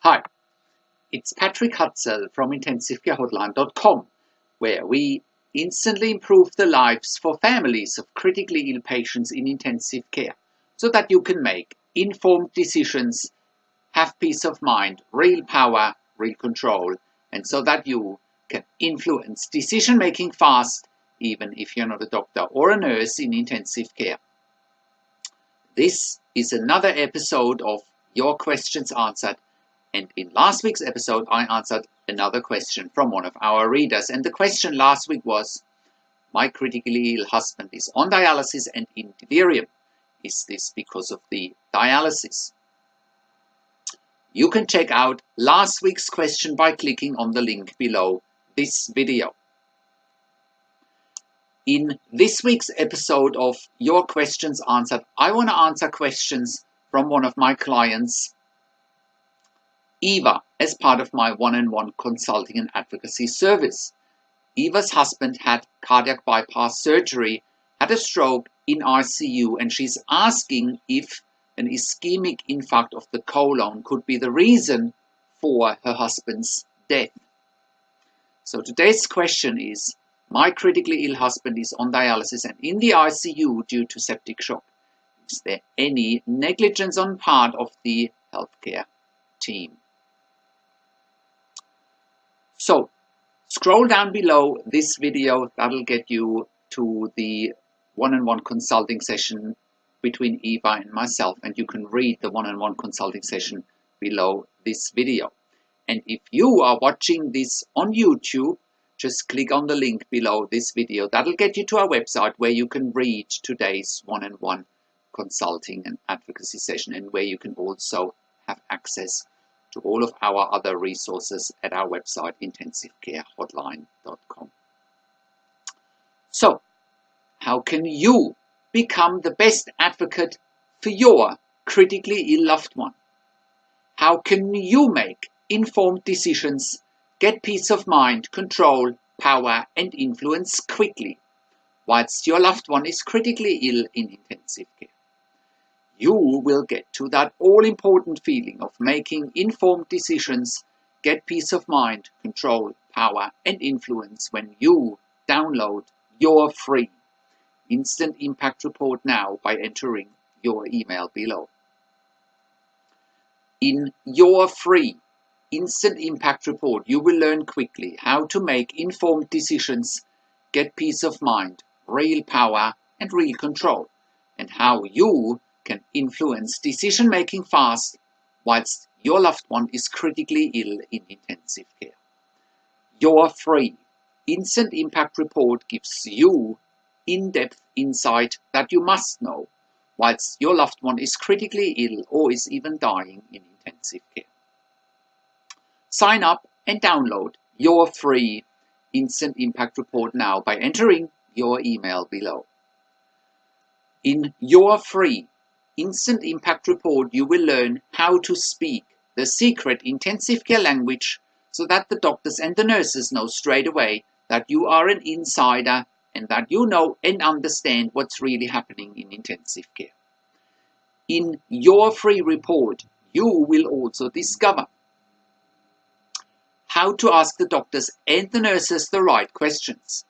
Hi, it's Patrick Hutzel from IntensiveCareHotline.com, where we instantly improve the lives for families of critically ill patients in intensive care so that you can make informed decisions, have peace of mind, real power, real control, and so that you can influence decision making fast, even if you're not a doctor or a nurse in intensive care. This is another episode of Your Questions Answered. And in last week's episode, I answered another question from one of our readers. And the question last week was, my critically ill husband is on dialysis and in delirium. Is this because of the dialysis? You can check out last week's question by clicking on the link below this video. In this week's episode of Your Questions Answered, I want to answer questions from one of my clients, Eva, as part of my one-on-one consulting and advocacy service. Eva's husband had cardiac bypass surgery, had a stroke in ICU, and she's asking if an ischemic infarct of the colon could be the reason for her husband's death. So today's question is, my critically ill husband is on dialysis and in the ICU due to septic shock. Is there any negligence on part of the healthcare team? So, scroll down below this video, that'll get you to the one-on-one consulting session between Eva and myself, and you can read the one-on-one consulting session below this video. And if you are watching this on YouTube, just click on the link below this video. That'll get you to our website where you can read today's one-on-one consulting and advocacy session, and where you can also have access to all of our other resources at our website, IntensiveCareHotline.com. So, how can you become the best advocate for your critically ill loved one? How can you make informed decisions, get peace of mind, control, power, and influence quickly, whilst your loved one is critically ill in intensive care? You will get to that all-important feeling of making informed decisions, get peace of mind, control, power, and influence when you download your free Instant Impact Report now by entering your email below. In your free Instant Impact Report, you will learn quickly how to make informed decisions, get peace of mind, real power, and real control, and how you can influence decision-making fast whilst your loved one is critically ill in intensive care. Your free Instant Impact Report gives you in-depth insight that you must know whilst your loved one is critically ill or is even dying in intensive care. Sign up and download your free Instant Impact Report now by entering your email below. In your free Instant Impact Report, you will learn how to speak the secret intensive care language so that the doctors and the nurses know straight away that you are an insider and that you know and understand what's really happening in intensive care. In your free report, you will also discover how to ask the doctors and the nurses the right questions,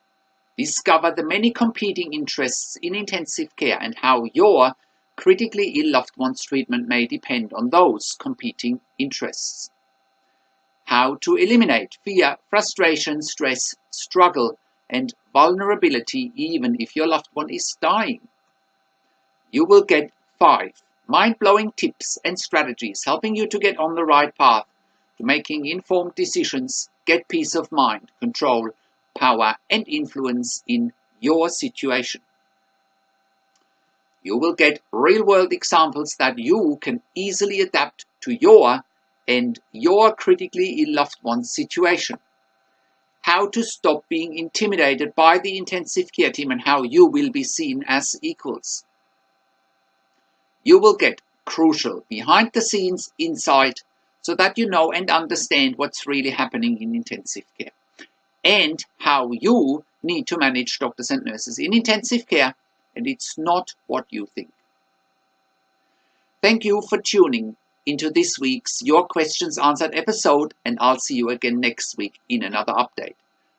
discover the many competing interests in intensive care and how your critically ill loved one's treatment may depend on those competing interests, how to eliminate fear, frustration, stress, struggle, and vulnerability even if your loved one is dying. You will get 5 mind-blowing tips and strategies helping you to get on the right path to making informed decisions, get peace of mind, control, power, and influence in your situation. You will get real-world examples that you can easily adapt to your and your critically ill loved one's situation. How to stop being intimidated by the intensive care team and how you will be seen as equals. You will get crucial behind-the-scenes insight so that you know and understand what's really happening in intensive care and how you need to manage doctors and nurses in intensive care, and it's not what you think. Thank you for tuning into this week's Your Questions Answered episode, and I'll see you again next week in another update.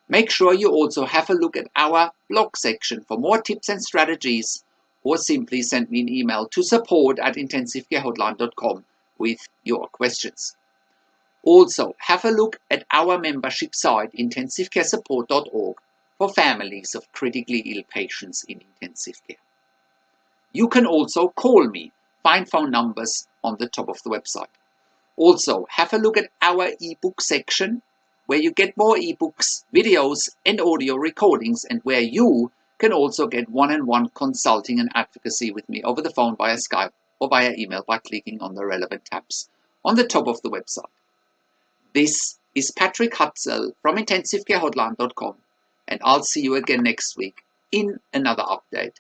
Make sure you also have a look at our blog section for more tips and strategies, or simply send me an email to support@intensivecarehotline.com with your questions. Also, have a look at our membership site, intensivecaresupport.org, for families of critically ill patients in intensive care. You can also call me. Find phone numbers on the top of the website. Also, have a look at our ebook section, where you get more ebooks, videos, and audio recordings, and where you can also get one-on-one consulting and advocacy with me over the phone, via Skype, or via email by clicking on the relevant tabs on the top of the website. This is Patrick Hutzel from intensivecarehotline.com, and I'll see you again next week in another update.